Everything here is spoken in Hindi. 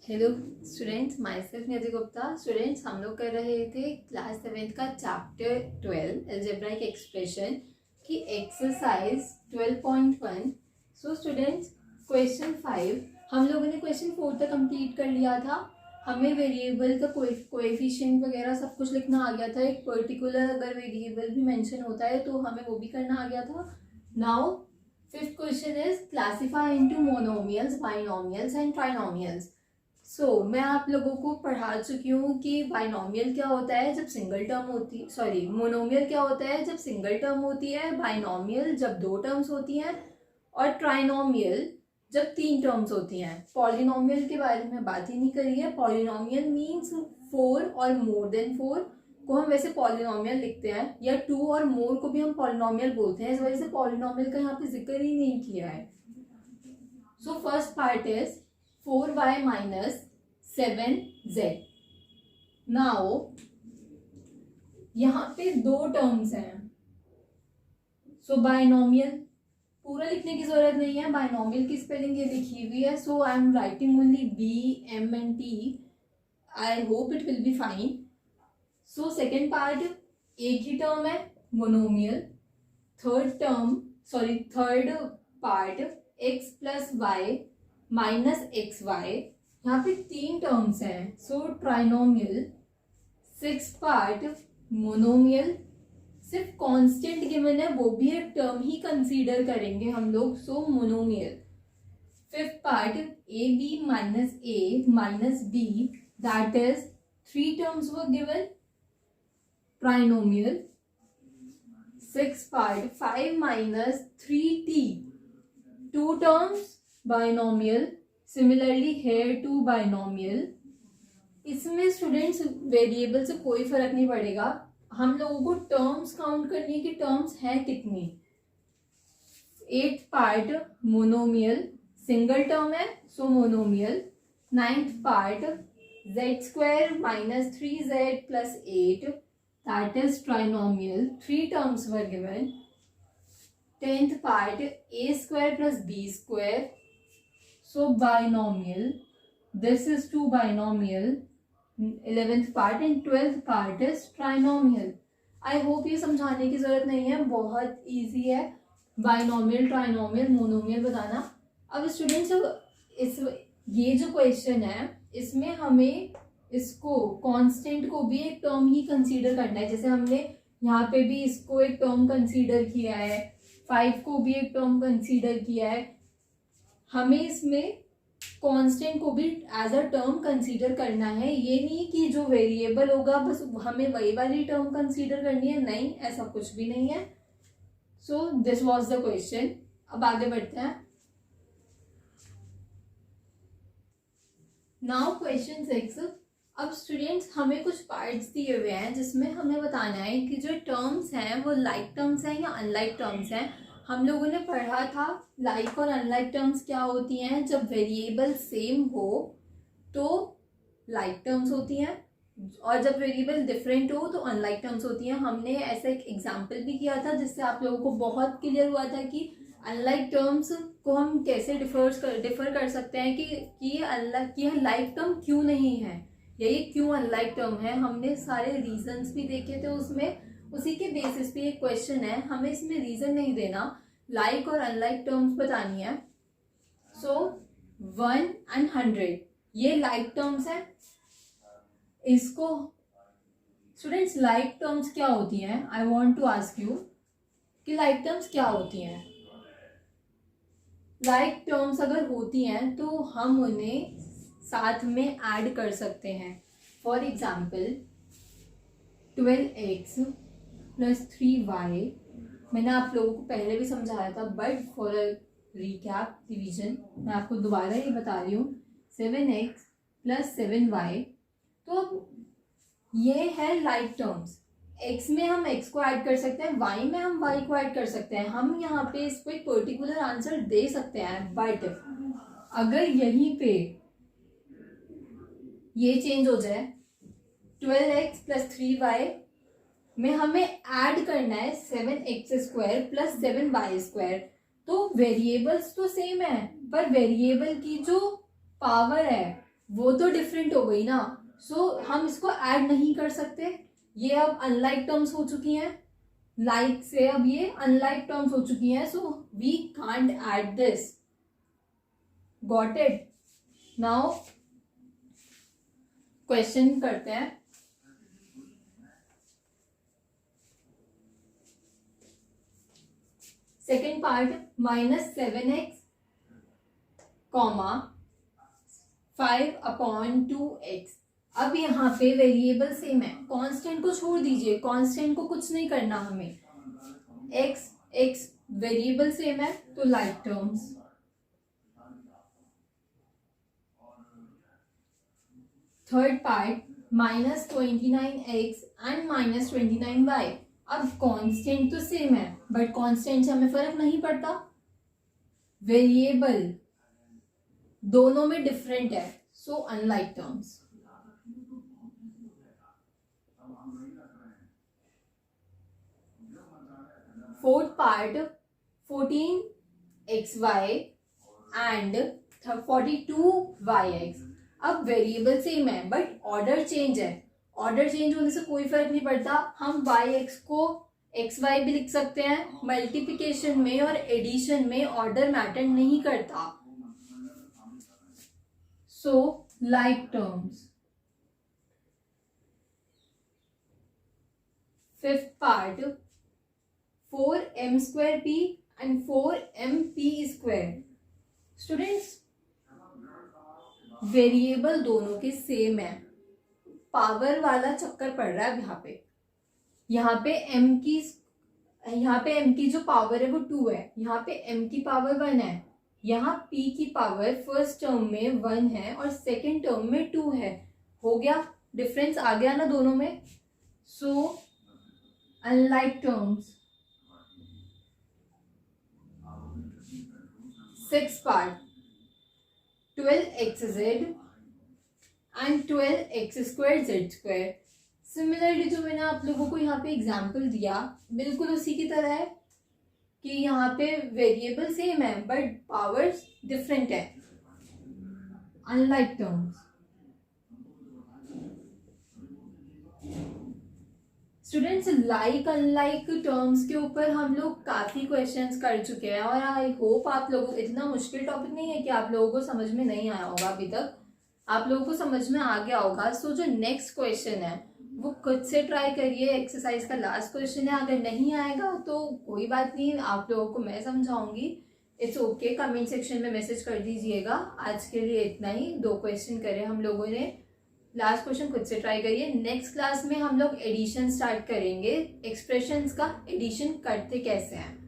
Hello students, my self Nidhi Gupta. Students, हम लोग कर रहे थे क्लास 7 का चैप्टर 12 अलजेब्राइक एक्सप्रेशन की एक्सरसाइज 12.1। सो स्टूडेंट्स, क्वेश्चन 5 हम लोगों ने क्वेश्चन 4 तक कंप्लीट कर लिया था। हमें वेरिएबल का कोएफिशिएंट वगैरह सब कुछ लिखना आ गया था। एक पर्टिकुलर अगर वेरिएबल भी मेंशन होता है तो हमें वो भी करना आ गया था। Now fifth question is classify into monomials, binomials and trinomials. मैं आप लोगों को पढ़ा चुकी हूँ कि बाइनोमियल क्या होता है जब सिंगल टर्म होती, सॉरी मोनोमियल क्या होता है जब सिंगल टर्म होती है, बाइनोमियल जब दो टर्म्स होती हैं, और ट्राइनोमियल जब तीन टर्म्स होती हैं। पॉलिनोमियल के बारे में बात ही नहीं करी है। पॉलिनोमियल मीन्स 4 और मोर देन 4 को हम वैसे पॉलिनोमियल लिखते हैं, या 2 और मोर को भी हम पॉलिनोमियल बोलते हैं। इस वजह से पॉलिनोमियल का यहाँ पे जिक्र ही नहीं किया है। So first part is 4y minus 7z। Now यहाँ पे दो टर्म्स हैं। बाइनोमियल पूरा लिखने की जरूरत नहीं है, बाइनोमियल की स्पेलिंग ये लिखी हुई है। So I am writing only B-M-N-T। I hope it will be fine. So second part एक ही टर्म है, monomial. Third part x plus y minus x y, यहाँ पे तीन टर्म्स हैं। So trinomial. Six part monomial, सिर्फ कांस्टेंट गिवन है, वो भी एक टर्म ही कंसीडर करेंगे हम लोग। So monomial. Fifth part a b minus a minus b, that is three terms were given, trinomial. Six part 5 minus 3t, two terms, binomial. Similarly here two binomial. इसमें स्टूडेंट्स वेरिएबल से कोई फर्क नहीं पड़ेगा, हम लोगों को टर्म्स काउंट करनी है कि टर्म्स हैं कितनी। Eighth part monomial, single term है so monomial. Ninth part z² minus 3z plus 8, that is trinomial, three terms were given. Tenth part a² plus b², so binomial, this is two binomial। 11th part and 12th part is trinomial। I hope ये समझाने की जरूरत नहीं है, बहुत इजी है बाइनोमियल, ट्राइनोमियल, मोनोमियल बताना। अब स्टूडेंट्स ये जो क्वेश्चन है इसमें हमें इसको कांस्टेंट को भी एक टर्म ही कंसीडर करना है। जैसे हमने यहाँ पे भी इसको एक टर्म कंसीडर किया है, 5 को भी एक टर्म कंसीडर किया है। हमें इसमें कांस्टेंट को भी एज अ टर्म कंसीडर करना है। ये नहीं कि जो वेरिएबल होगा बस हमें वही वाली टर्म कंसीडर करनी है, नहीं, ऐसा कुछ भी नहीं है। So this was the question. अब आगे बढ़ते हैं। Now question 6। अब स्टूडेंट्स हमें कुछ पार्ट्स दिए हुए हैं जिसमें हमें बताना है कि जो टर्म्स हैं वो लाइक टर्म्स हैं या अनलाइक टर्म्स हैं। हम लोगों ने पढ़ा था लाइक और अनलाइक टर्म्स क्या होती हैं। जब वेरिएबल सेम हो तो लाइक टर्म्स होती हैं, और जब वेरिएबल डिफरेंट हो तो अनलाइक टर्म्स होती हैं। हमने ऐसा एक एग्जांपल भी किया था जिससे आप लोगों को बहुत क्लियर हुआ था कि अनलाइक टर्म्स को हम कैसे डिफर कर सकते हैं कि ये लाइक टर्म क्यों नहीं है या ये क्यों अनलाइक टर्म है। हमने सारे रीजंस भी देखे थे उसमें। उसी के बेसिस पे एक क्वेश्चन है, हमें इसमें रीजन नहीं देना, लाइक और अनलाइक टर्म्स बतानी है। सो 1 and 100 ये लाइक टर्म्स है। इसको स्टूडेंट्स लाइक टर्म्स क्या होती हैं, I want to ask you कि लाइक टर्म्स क्या होती हैं। लाइक टर्म्स अगर होती हैं तो हम उन्हें साथ में ऐड कर सकते हैं। For example 12x plus 3y, मैंने आप लोगों को पहले भी समझाया था, but for a recap revision मैं आपको दोबारा ये बता रही हूँ। 7x प्लस 7y, तो ये है लाइक टर्म्स। x में हम x को ऐड कर सकते हैं, y में हम y को ऐड कर सकते हैं। हम यहाँ पे इसको एक पर्टिकुलर आंसर दे सकते हैं, बट अगर यहीं पे ये चेंज हो जाए 12x प्लस 3y में हमें ऐड करना है 7x² प्लस 7y², तो वेरिएबल्स तो सेम है पर वेरिएबल की जो पावर है वो तो डिफरेंट हो गई ना, सो हम इसको ऐड नहीं कर सकते। ये अब अनलाइक टर्म्स हो चुकी हैं, लाइक से अब ये अनलाइक टर्म्स हो चुकी हैं, so we can't add this. Got it? Now question करते हैं। Second part, -7x, 5/2x। अब यहाँ पे वेरिएबल सेम है, कांस्टेंट को छोड़ दीजिए, कांस्टेंट को कुछ नहीं करना हमें, x वेरिएबल सेम है तो like terms. Third part, -29x and -29y। अब कांस्टेंट तो सेम है बट कांस्टेंट से हमें फर्क नहीं पड़ता, वेरिएबल दोनों में डिफरेंट है, so unlike terms. Fourth part, 14xy and 42yx। अब वेरिएबल सेम है बट ऑर्डर चेंज है, ऑर्डर चेंज होने से कोई फर्क नहीं पड़ता, हम yx को xy भी लिख सकते हैं, मल्टीप्लिकेशन में और एडिशन में ऑर्डर मैटर नहीं करता, so like terms. Fifth part, 4m² and 4mp²। Students variable दोनों के सेम है, पावर वाला चक्कर पड़ रहा है यहाँ पे m की जो पावर है वो 2 है, यहाँ पे m की पावर 1 है, यहाँ p की पावर फर्स्ट टर्म में 1 है और सेकेंड टर्म में 2 है। हो गया, डिफरेंस आ गया ना दोनों में, so unlike terms. Six part, 12xz and 12x²z²। Similarly जो मैंने आप लोगों को यहाँ पे एग्जाम्पल दिया बिल्कुल उसी की तरह है कि यहाँ पे वेरिएबल सेम है बट पावर्स डिफरेंट है, unlike terms. Students like unlike terms के ऊपर हम लोग काफ़ी क्वेश्चंस कर चुके हैं और आई होप आप लोगों को, इतना मुश्किल टॉपिक नहीं है कि आप लोगों को समझ में नहीं आया होगा, अभी तक आप लोगों को समझ में आ गया होगा। सो जो नेक्स्ट क्वेश्चन है वो खुद से ट्राई करिए, एक्सरसाइज का लास्ट क्वेश्चन है, अगर नहीं आएगा तो कोई बात नहीं, आप लोगों को मैं समझाऊंगी, इट्स ओके, कमेंट सेक्शन में मैसेज कर दीजिएगा। आज के लिए इतना ही, 2 क्वेश्चन करे हम लोगों ने, लास्ट क्वेश्चन खुद से ट्राई करिए। नेक्स्ट क्लास में हम लोग एडिशन स्टार्ट करेंगे, एक्सप्रेशंस का एडिशन करते कैसे हैं।